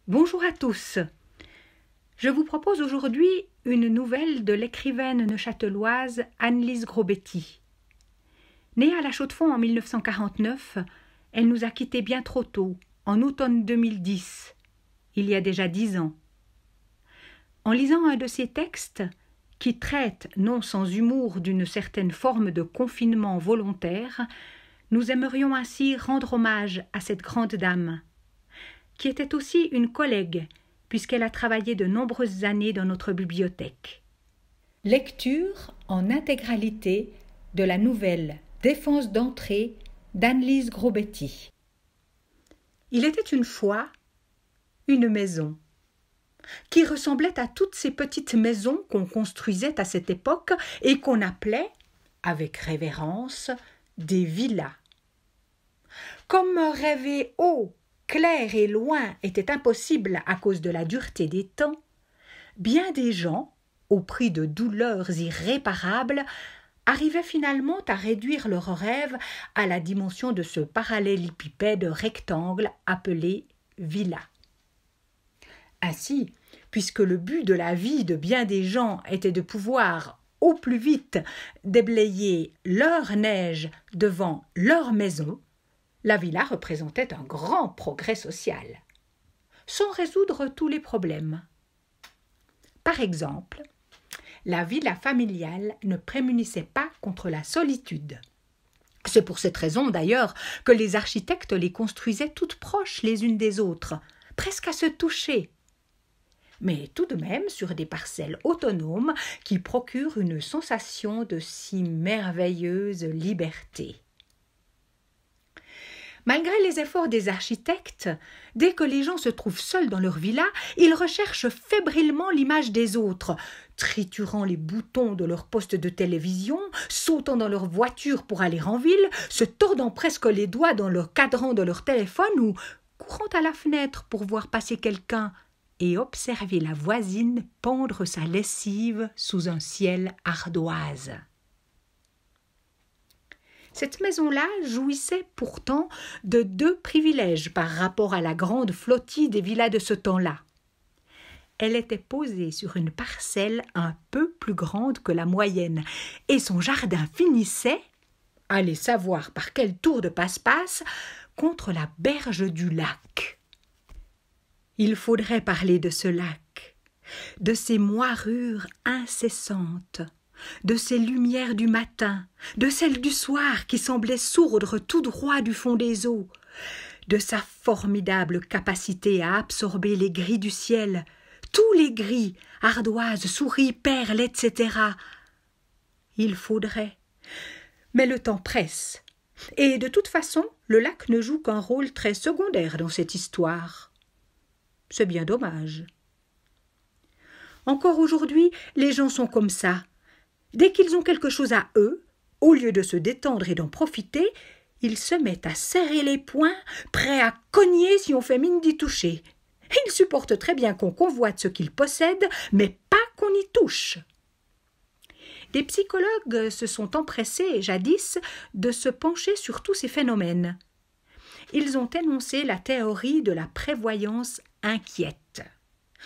Bonjour à tous. Je vous propose aujourd'hui une nouvelle de l'écrivaine neuchâteloise Anne-Lise Grosbety. Née à La Chaux-de-Fonds en 1949, elle nous a quittés bien trop tôt, en automne 2010, il y a déjà 10 ans. En lisant un de ses textes, qui traite non sans humour d'une certaine forme de confinement volontaire, nous aimerions ainsi rendre hommage à cette grande dame, qui était aussi une collègue, puisqu'elle a travaillé de nombreuses années dans notre bibliothèque. Lecture en intégralité de la nouvelle Défense d'entrée d'Anne-Lise Grosbety. Il était une fois une maison qui ressemblait à toutes ces petites maisons qu'on construisait à cette époque et qu'on appelait, avec révérence, des villas. Comme rêver haut, clair et loin était impossible à cause de la dureté des temps, bien des gens, au prix de douleurs irréparables, arrivaient finalement à réduire leurs rêves à la dimension de ce parallélépipède rectangle appelé villa. Ainsi, puisque le but de la vie de bien des gens était de pouvoir, au plus vite, déblayer leur neige devant leur maison, la villa représentait un grand progrès social, sans résoudre tous les problèmes. Par exemple, la villa familiale ne prémunissait pas contre la solitude. C'est pour cette raison, d'ailleurs, que les architectes les construisaient toutes proches les unes des autres, presque à se toucher, mais tout de même sur des parcelles autonomes qui procurent une sensation de si merveilleuse liberté. Malgré les efforts des architectes, dès que les gens se trouvent seuls dans leur villa, ils recherchent fébrilement l'image des autres, triturant les boutons de leur poste de télévision, sautant dans leur voiture pour aller en ville, se tordant presque les doigts dans le cadran de leur téléphone ou courant à la fenêtre pour voir passer quelqu'un et observer la voisine pendre sa lessive sous un ciel ardoise. Cette maison-là jouissait pourtant de 2 privilèges par rapport à la grande flottille des villas de ce temps-là. Elle était posée sur une parcelle un peu plus grande que la moyenne, et son jardin finissait, allez savoir par quel tour de passe-passe, contre la berge du lac. Il faudrait parler de ce lac, de ses moirures incessantes, de ces lumières du matin, de celles du soir qui semblaient sourdre tout droit du fond des eaux, de sa formidable capacité à absorber les gris du ciel, tous les gris, ardoises, souris, perles, etc. Il faudrait. Mais le temps presse, et de toute façon, le lac ne joue qu'un rôle très secondaire dans cette histoire. C'est bien dommage. Encore aujourd'hui, les gens sont comme ça. Dès qu'ils ont quelque chose à eux, au lieu de se détendre et d'en profiter, ils se mettent à serrer les poings, prêts à cogner si on fait mine d'y toucher. Ils supportent très bien qu'on convoite ce qu'ils possèdent, mais pas qu'on y touche. Des psychologues se sont empressés, jadis, de se pencher sur tous ces phénomènes. Ils ont énoncé la théorie de la prévoyance inquiète,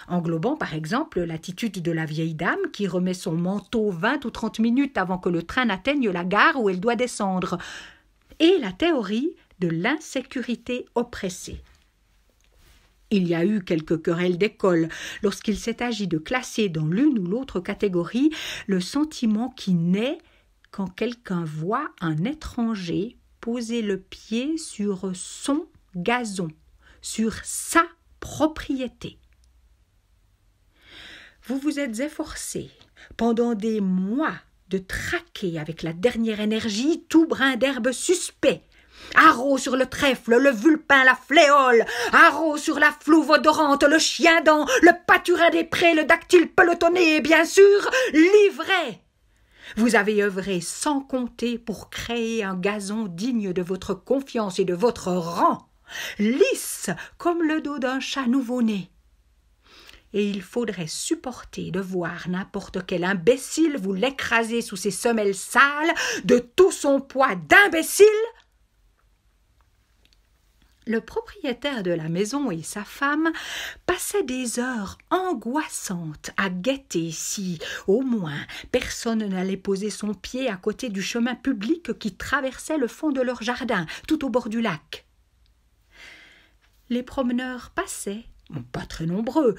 englobant par exemple l'attitude de la vieille dame qui remet son manteau 20 ou 30 minutes avant que le train n'atteigne la gare où elle doit descendre, et la théorie de l'insécurité oppressée. Il y a eu quelques querelles d'école lorsqu'il s'est agi de classer dans l'une ou l'autre catégorie le sentiment qui naît quand quelqu'un voit un étranger poser le pied sur son gazon, sur sa propriété. Vous vous êtes efforcé pendant des mois de traquer avec la dernière énergie tout brin d'herbe suspect. Haro sur le trèfle, le vulpin, la fléole, haro sur la flouve odorante, le chien-dent, le pâturin des prés, le dactyle pelotonné et bien sûr l'ivraie. Vous avez œuvré sans compter pour créer un gazon digne de votre confiance et de votre rang, lisse comme le dos d'un chat nouveau-né. Et il faudrait supporter de voir n'importe quel imbécile vous l'écraser sous ses semelles sales de tout son poids d'imbécile. Le propriétaire de la maison et sa femme passaient des heures angoissantes à guetter si, au moins, personne n'allait poser son pied à côté du chemin public qui traversait le fond de leur jardin, tout au bord du lac. Les promeneurs passaient, pas très nombreux.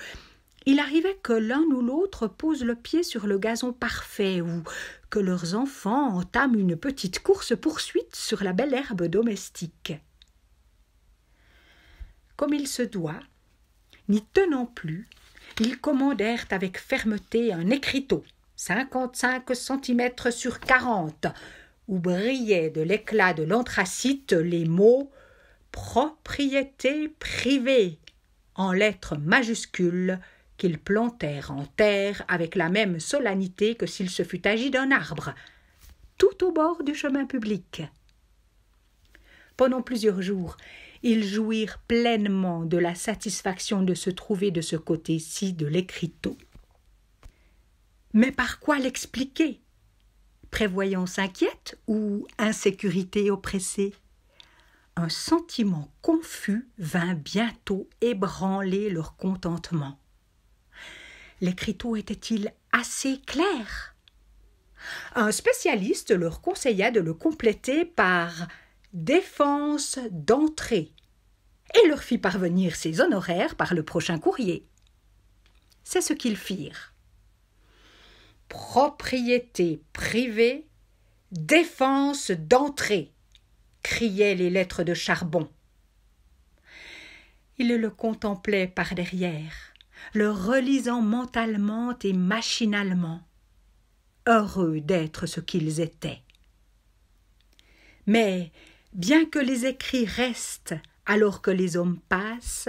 Il arrivait que l'un ou l'autre pose le pied sur le gazon parfait ou que leurs enfants entament une petite course-poursuite sur la belle herbe domestique. Comme il se doit, n'y tenant plus, ils commandèrent avec fermeté un écriteau, 55 cm sur 40, où brillaient de l'éclat de l'anthracite les mots « Propriété privée » en lettres majuscules qu'ils plantèrent en terre avec la même solennité que s'il se fût agi d'un arbre, tout au bord du chemin public. Pendant plusieurs jours, ils jouirent pleinement de la satisfaction de se trouver de ce côté-ci de l'écriteau. Mais par quoi l'expliquer? Prévoyance inquiète ou insécurité oppressée? Un sentiment confus vint bientôt ébranler leur contentement. L'écriteau était-il assez clair? Un spécialiste leur conseilla de le compléter par « défense d'entrée » et leur fit parvenir ses honoraires par le prochain courrier. C'est ce qu'ils firent. Propriété privée, défense d'entrée, criaient les lettres de charbon. Ils le contemplaient par derrière, le relisant mentalement et machinalement, heureux d'être ce qu'ils étaient. Mais, bien que les écrits restent alors que les hommes passent,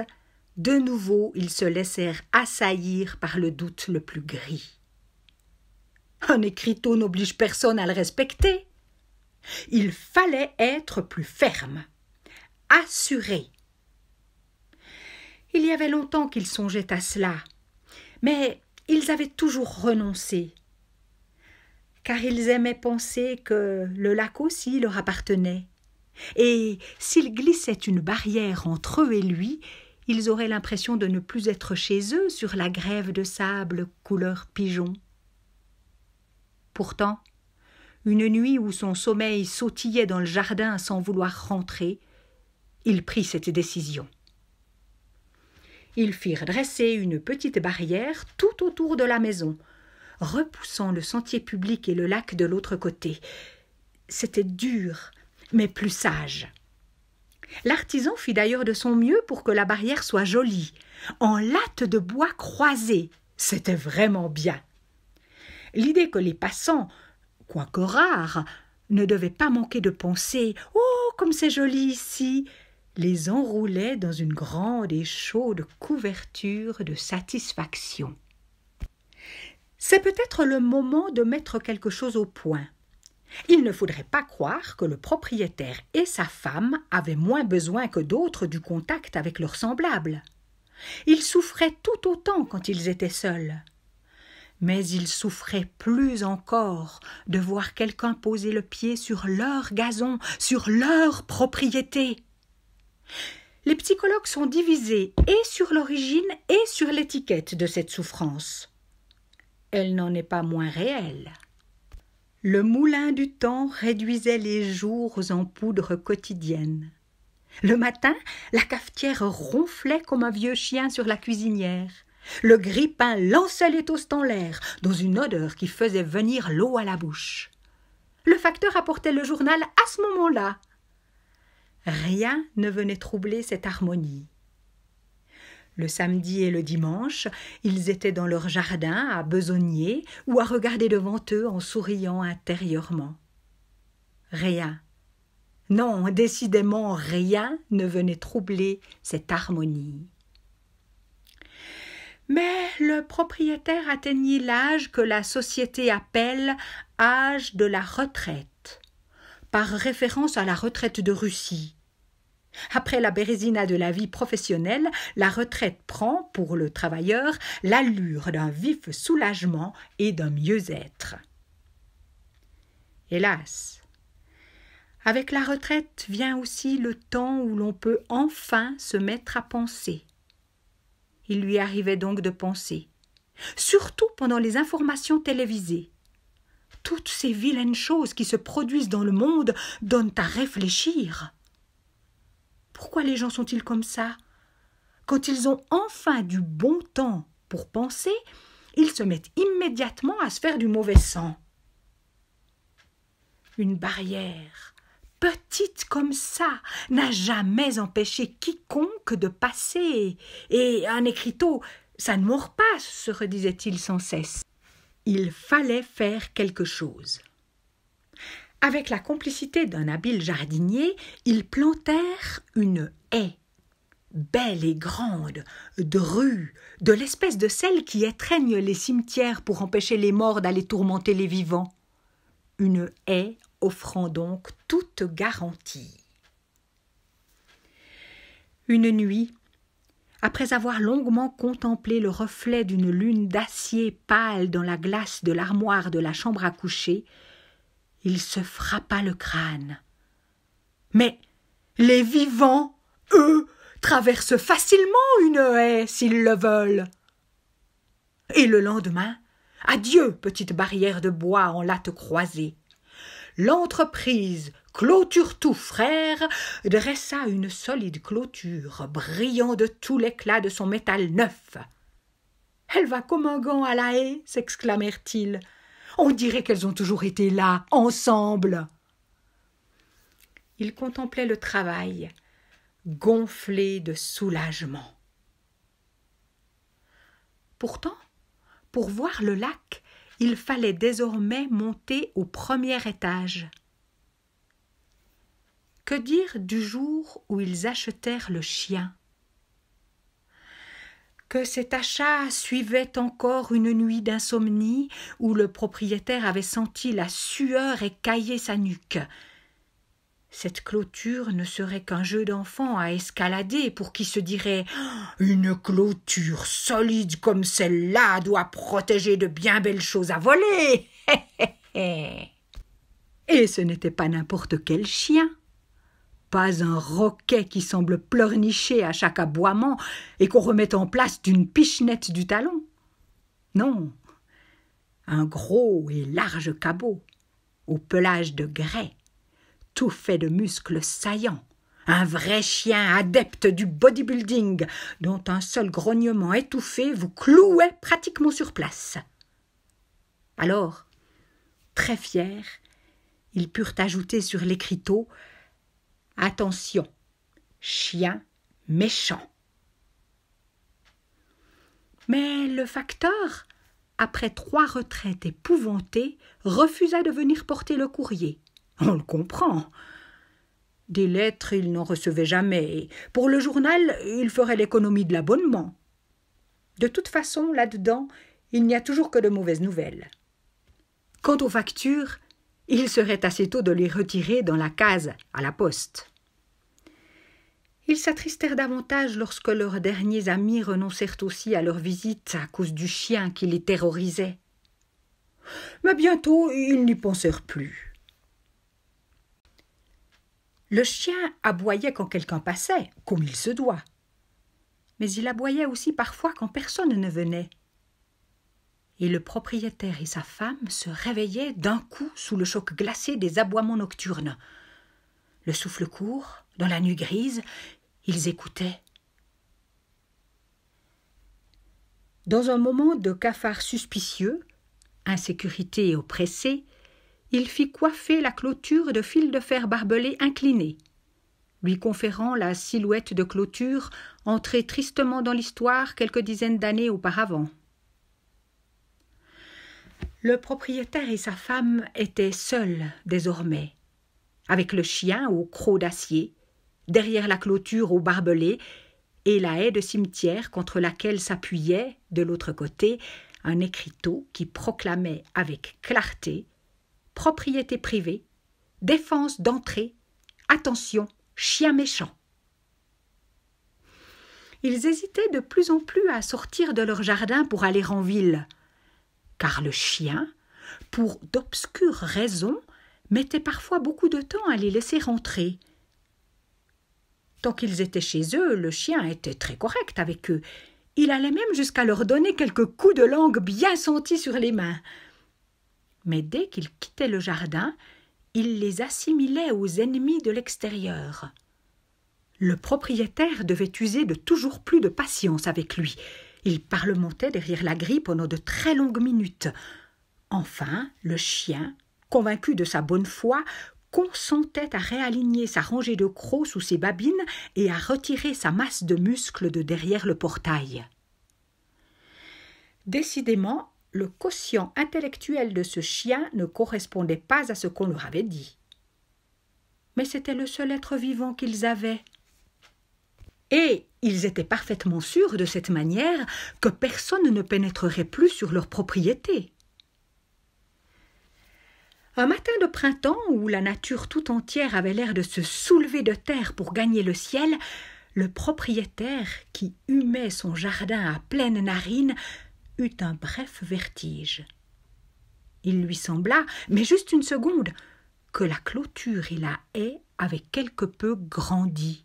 de nouveau ils se laissèrent assaillir par le doute le plus gris. Un écriteau n'oblige personne à le respecter. Il fallait être plus ferme, assuré. Il y avait longtemps qu'ils songeaient à cela, mais ils avaient toujours renoncé, car ils aimaient penser que le lac aussi leur appartenait, et s'il glissait une barrière entre eux et lui, ils auraient l'impression de ne plus être chez eux sur la grève de sable couleur pigeon. Pourtant, une nuit où son sommeil sautillait dans le jardin sans vouloir rentrer, il prit cette décision. Ils firent dresser une petite barrière tout autour de la maison, repoussant le sentier public et le lac de l'autre côté. C'était dur, mais plus sage. L'artisan fit d'ailleurs de son mieux pour que la barrière soit jolie, en lattes de bois croisées. C'était vraiment bien. L'idée que les passants, quoique rares, ne devaient pas manquer de penser « Oh, comme c'est joli ici !» les enroulait dans une grande et chaude couverture de satisfaction. C'est peut-être le moment de mettre quelque chose au point. Il ne faudrait pas croire que le propriétaire et sa femme avaient moins besoin que d'autres du contact avec leurs semblables. Ils souffraient tout autant quand ils étaient seuls. Mais ils souffraient plus encore de voir quelqu'un poser le pied sur leur gazon, sur leur propriété. Les psychologues sont divisés et sur l'origine et sur l'étiquette de cette souffrance. Elle n'en est pas moins réelle. Le moulin du temps réduisait les jours en poudre quotidienne. Le matin, la cafetière ronflait comme un vieux chien sur la cuisinière. Le grille-pain lançait les toasts en l'air, dans une odeur qui faisait venir l'eau à la bouche. Le facteur apportait le journal à ce moment-là. Rien ne venait troubler cette harmonie. Le samedi et le dimanche, ils étaient dans leur jardin à besogner ou à regarder devant eux en souriant intérieurement. Rien, non, décidément rien ne venait troubler cette harmonie. Mais le propriétaire atteignit l'âge que la société appelle « âge de la retraite », par référence à la retraite de Russie. Après la bérésina de la vie professionnelle, la retraite prend, pour le travailleur, l'allure d'un vif soulagement et d'un mieux-être. Hélas, Avec la retraite vient aussi le temps où l'on peut enfin se mettre à penser. Il lui arrivait donc de penser, surtout pendant les informations télévisées. Toutes ces vilaines choses qui se produisent dans le monde donnent à réfléchir. Pourquoi les gens sont-ils comme ça? Quand ils ont enfin du bon temps pour penser, ils se mettent immédiatement à se faire du mauvais sang. Une barrière, petite comme ça, n'a jamais empêché quiconque de passer. Et un écriteau, ça ne mord pas, se redisait-il sans cesse. Il fallait faire quelque chose. Avec la complicité d'un habile jardinier, ils plantèrent une haie, belle et grande, drue, de l'espèce de celles qui étreignent les cimetières pour empêcher les morts d'aller tourmenter les vivants. Une haie offrant donc toute garantie. Une nuit, après avoir longuement contemplé le reflet d'une lune d'acier pâle dans la glace de l'armoire de la chambre à coucher, il se frappa le crâne. Mais les vivants, eux, traversent facilement une haie s'ils le veulent. Et le lendemain, adieu, petite barrière de bois en lattes croisées. L'entreprise Clôture-tout frère dressa une solide clôture, brillant de tout l'éclat de son métal neuf. « Elle va comme un gant à la haie !» s'exclamèrent-ils. « On dirait qu'elles ont toujours été là, ensemble !» Ils contemplaient le travail, gonflés de soulagement. Pourtant, pour voir le lac, il fallait désormais monter au premier étage. Que dire du jour où ils achetèrent le chien? Que cet achat suivait encore une nuit d'insomnie où le propriétaire avait senti la sueur écailler sa nuque. Cette clôture ne serait qu'un jeu d'enfant à escalader pour qui se dirait « Une clôture solide comme celle-là doit protéger de bien belles choses à voler !» Et ce n'était pas n'importe quel chien. Pas un roquet qui semble pleurnicher à chaque aboiement et qu'on remet en place d'une pichenette du talon. Non, un gros et large cabot, au pelage de grès, tout fait de muscles saillants, un vrai chien adepte du bodybuilding, dont un seul grognement étouffé vous clouait pratiquement sur place. Alors, très fiers, ils purent ajouter sur l'écriteau « Attention, chien méchant ». Mais le facteur, après 3 retraites épouvantées, refusa de venir porter le courrier. On le comprend. Des lettres, il n'en recevait jamais. Pour le journal, il ferait l'économie de l'abonnement. De toute façon, là-dedans, il n'y a toujours que de mauvaises nouvelles. Quant aux factures, il serait assez tôt de les retirer dans la case à la poste. Ils s'attristèrent davantage lorsque leurs derniers amis renoncèrent aussi à leur visite à cause du chien qui les terrorisait. Mais bientôt, ils n'y pensèrent plus. Le chien aboyait quand quelqu'un passait, comme il se doit. Mais il aboyait aussi parfois quand personne ne venait. Et le propriétaire et sa femme se réveillaient d'un coup sous le choc glacé des aboiements nocturnes. Le souffle court, dans la nuit grise, ils écoutaient. Dans un moment de cafard suspicieux, insécurité oppressée, il fit coiffer la clôture de fils de fer barbelés inclinés, lui conférant la silhouette de clôture entrée tristement dans l'histoire quelques dizaines d'années auparavant. Le propriétaire et sa femme étaient seuls désormais, avec le chien au croc d'acier, derrière la clôture au barbelé et la haie de cimetière contre laquelle s'appuyait, de l'autre côté, un écriteau qui proclamait avec clarté « Propriété privée, défense d'entrée, attention, chien méchant ». Ils hésitaient de plus en plus à sortir de leur jardin pour aller en ville, car le chien, pour d'obscures raisons, mettait parfois beaucoup de temps à les laisser rentrer. Tant qu'ils étaient chez eux, le chien était très correct avec eux. Il allait même jusqu'à leur donner quelques coups de langue bien sentis sur les mains. Mais dès qu'ils quittaient le jardin, il les assimilait aux ennemis de l'extérieur. Le propriétaire devait user de toujours plus de patience avec lui. Il parlementait derrière la grille pendant de très longues minutes. Enfin, le chien, convaincu de sa bonne foi, consentait à réaligner sa rangée de crocs sous ses babines et à retirer sa masse de muscles de derrière le portail. Décidément, le quotient intellectuel de ce chien ne correspondait pas à ce qu'on leur avait dit. Mais c'était le seul être vivant qu'ils avaient. Et ils étaient parfaitement sûrs de cette manière que personne ne pénétrerait plus sur leur propriété. Un matin de printemps, où la nature tout entière avait l'air de se soulever de terre pour gagner le ciel, le propriétaire, qui humait son jardin à pleines narines, eut un bref vertige. Il lui sembla, mais juste une seconde, que la clôture et la haie avaient quelque peu grandi.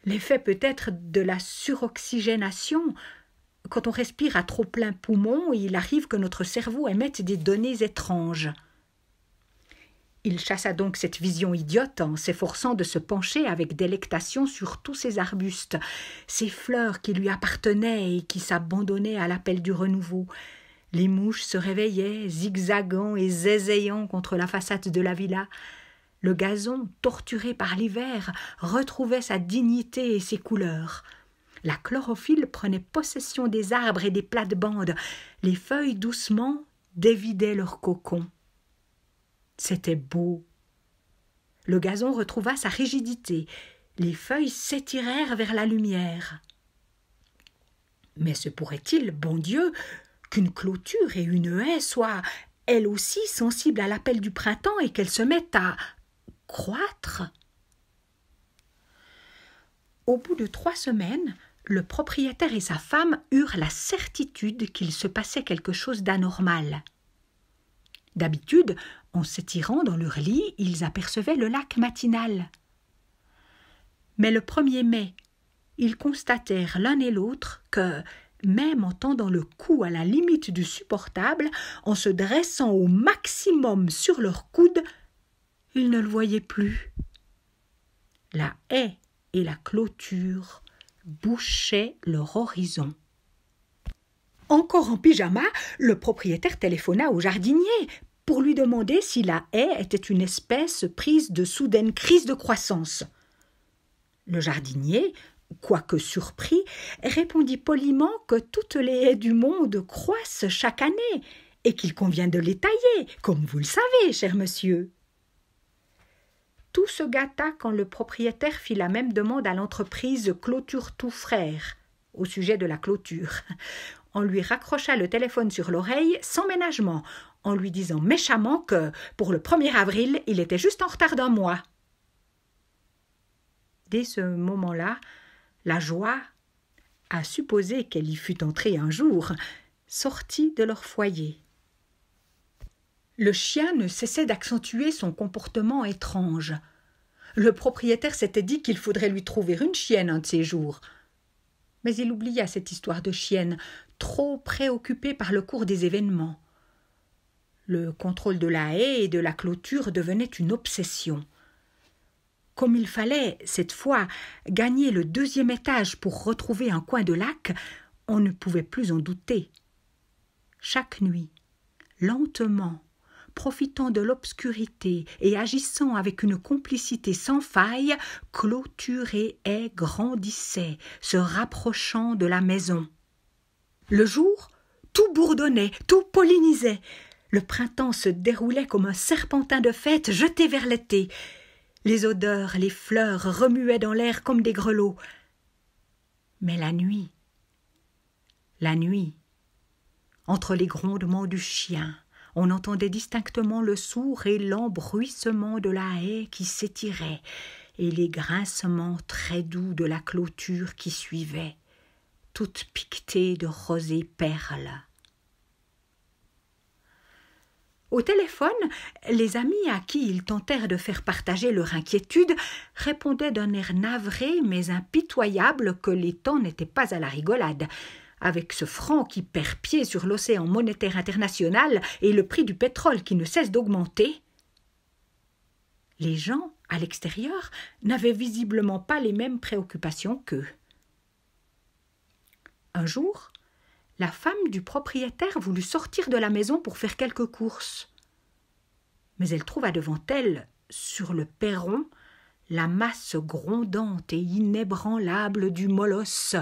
L'effet peut-être de la suroxygénation. Quand on respire à trop plein poumon, il arrive que notre cerveau émette des données étranges. Il chassa donc cette vision idiote en s'efforçant de se pencher avec délectation sur tous ces arbustes, ces fleurs qui lui appartenaient et qui s'abandonnaient à l'appel du renouveau. Les mouches se réveillaient, zigzagant et zézayant contre la façade de la villa. Le gazon, torturé par l'hiver, retrouvait sa dignité et ses couleurs. La chlorophylle prenait possession des arbres et des plates-bandes. Les feuilles doucement dévidaient leurs cocons. C'était beau. Le gazon retrouva sa rigidité. Les feuilles s'étirèrent vers la lumière. Mais se pourrait-il, bon Dieu, qu'une clôture et une haie soient, elles aussi, sensibles à l'appel du printemps et qu'elles se mettent à croître? Au bout de 3 semaines, le propriétaire et sa femme eurent la certitude qu'il se passait quelque chose d'anormal. D'habitude, en s'étirant dans leur lit, ils apercevaient le lac matinal. Mais le 1er mai, ils constatèrent l'un et l'autre que, même en tendant le cou à la limite du supportable, en se dressant au maximum sur leurs coudes, ils ne le voyaient plus. La haie et la clôture bouchaient leur horizon. Encore en pyjama, le propriétaire téléphona au jardinier pour lui demander si la haie était une espèce prise de soudaine crise de croissance. Le jardinier, quoique surpris, répondit poliment que toutes les haies du monde croissent chaque année et qu'il convient de les tailler, comme vous le savez, cher monsieur. Tout se gâta quand le propriétaire fit la même demande à l'entreprise Clôture Tout Frères, au sujet de la clôture. On lui raccrocha le téléphone sur l'oreille sans ménagement, en lui disant méchamment que, pour le 1er avril, il était juste en retard d'1 mois. Dès ce moment-là, la joie, à supposer qu'elle y fût entrée un jour, sortit de leur foyer. Le chien ne cessait d'accentuer son comportement étrange. Le propriétaire s'était dit qu'il faudrait lui trouver une chienne un de ces jours. Mais il oublia cette histoire de chienne, trop préoccupé par le cours des événements. Le contrôle de la haie et de la clôture devenait une obsession. Comme il fallait, cette fois, gagner le 2e étage pour retrouver un coin de lac, on ne pouvait plus en douter. Chaque nuit, lentement, profitant de l'obscurité et agissant avec une complicité sans faille, clôture et haie grandissaient, se rapprochant de la maison. Le jour, tout bourdonnait, tout pollinisait. Le printemps se déroulait comme un serpentin de fête jeté vers l'été. Les odeurs, les fleurs remuaient dans l'air comme des grelots. Mais la nuit, entre les grondements du chien, on entendait distinctement le sourd et lent bruissement de la haie qui s'étirait et les grincements très doux de la clôture qui suivait, toute piquetée de rosées perles. Au téléphone, les amis à qui ils tentèrent de faire partager leur inquiétude répondaient d'un air navré mais impitoyable que les temps n'étaient pas à la rigolade. Avec ce franc qui perd pied sur l'océan monétaire international et le prix du pétrole qui ne cesse d'augmenter, les gens, à l'extérieur, n'avaient visiblement pas les mêmes préoccupations qu'eux. Un jour, la femme du propriétaire voulut sortir de la maison pour faire quelques courses. Mais elle trouva devant elle, sur le perron, la masse grondante et inébranlable du molosse,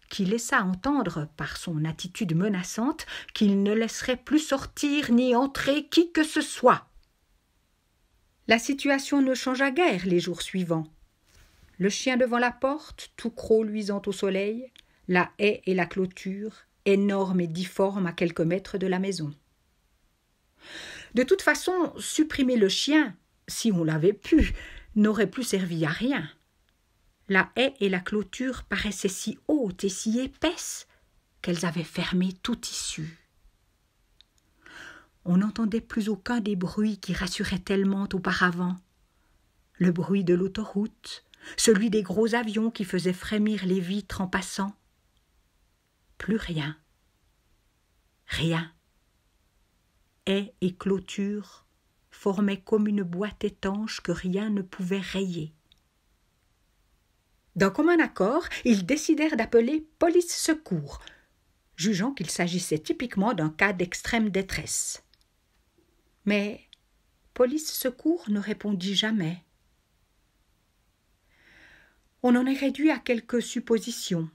qui laissa entendre, par son attitude menaçante, qu'il ne laisserait plus sortir ni entrer qui que ce soit. La situation ne changea guère les jours suivants. Le chien devant la porte, tout croc luisant au soleil, la haie et la clôture, énorme et difforme à quelques mètres de la maison. De toute façon, supprimer le chien, si on l'avait pu, n'aurait plus servi à rien. La haie et la clôture paraissaient si hautes et si épaisses qu'elles avaient fermé toute issue. On n'entendait plus aucun des bruits qui rassuraient tellement auparavant. Le bruit de l'autoroute, celui des gros avions qui faisaient frémir les vitres en passant. Plus rien. Rien. Haies et clôtures formaient comme une boîte étanche que rien ne pouvait rayer. D'un commun accord, ils décidèrent d'appeler police secours, jugeant qu'il s'agissait typiquement d'un cas d'extrême détresse. Mais police secours ne répondit jamais. On en est réduit à quelques suppositions.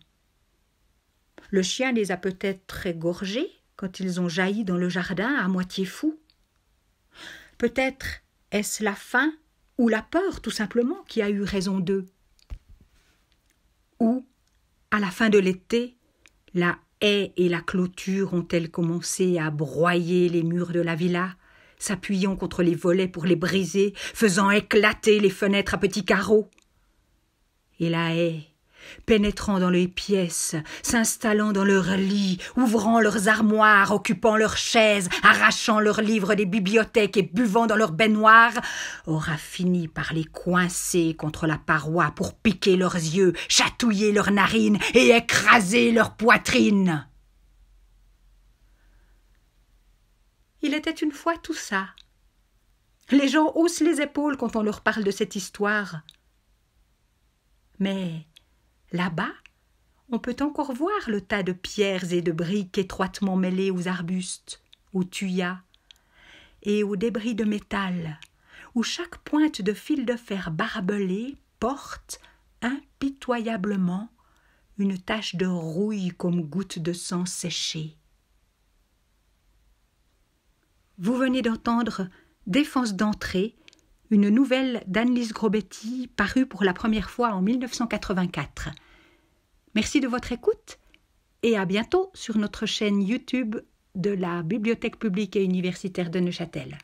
Le chien les a peut-être égorgés quand ils ont jailli dans le jardin à moitié fous. Peut-être est-ce la faim ou la peur tout simplement qui a eu raison d'eux. Ou, à la fin de l'été, la haie et la clôture ont-elles commencé à broyer les murs de la villa, s'appuyant contre les volets pour les briser, faisant éclater les fenêtres à petits carreaux. Et la haie, pénétrant dans les pièces, s'installant dans leurs lits, ouvrant leurs armoires, occupant leurs chaises, arrachant leurs livres des bibliothèques et buvant dans leurs baignoires, aura fini par les coincer contre la paroi pour piquer leurs yeux, chatouiller leurs narines et écraser leur poitrine. Il était une fois tout ça. Les gens haussent les épaules quand on leur parle de cette histoire. Mais là-bas, on peut encore voir le tas de pierres et de briques étroitement mêlées aux arbustes, aux tuyas et aux débris de métal, où chaque pointe de fil de fer barbelé porte impitoyablement une tache de rouille comme goutte de sang séchée. Vous venez d'entendre Défense d'entrée, une nouvelle d'Annelise Grobetti parue pour la première fois en 1984. Merci de votre écoute et à bientôt sur notre chaîne YouTube de la Bibliothèque publique et universitaire de Neuchâtel.